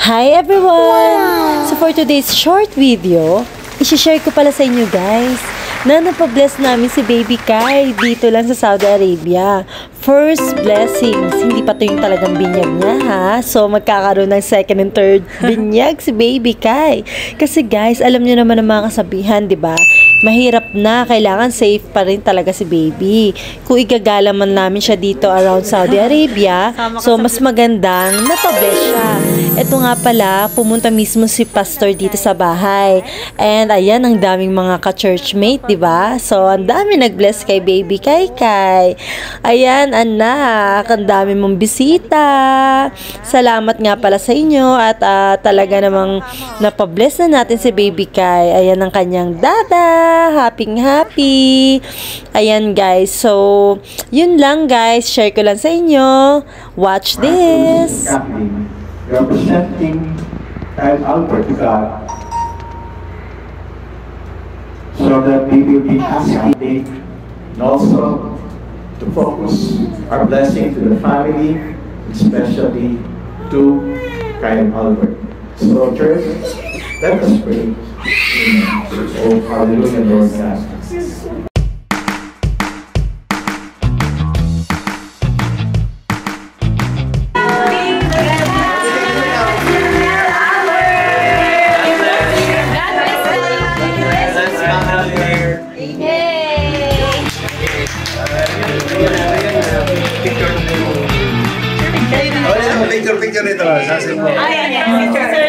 Hi everyone! So for today's short video, isi-share ko pala sa inyo guys na napabless namin si Baby Kai dito lang sa Saudi Arabia. First blessings, hindi pa to yung talagang binyag niya ha. So magkakaroon ng second and third binyag si Baby Kai. Kasi guys, alam niyo naman ang mga kasabihan, di ba? Mahirap na, kailangan safe pa rin talaga si Baby. Kung igagala man namin siya dito around Saudi Arabia, so mas magandang napabless siya. Ito nga pala, pumunta mismo si pastor dito sa bahay. And ayan, ang daming mga ka-churchmate, diba? So, ang dami nag-bless kay Baby Kai. Ayan, anak, ang dami mong bisita. Salamat nga pala sa inyo at talaga namang napabless na natin si Baby Kai. Ayan ang kanyang dada. Happy. Ayan guys, so yun lang guys, share ko lang sa inyo. Watch this. Representing Child Albert God, so that we will be happy and also to focus our blessing to the family, especially to Child Albert. So church, let us pray. Oh, hallelujah, Lord God. Picture nito. Sasabi mo. Picture.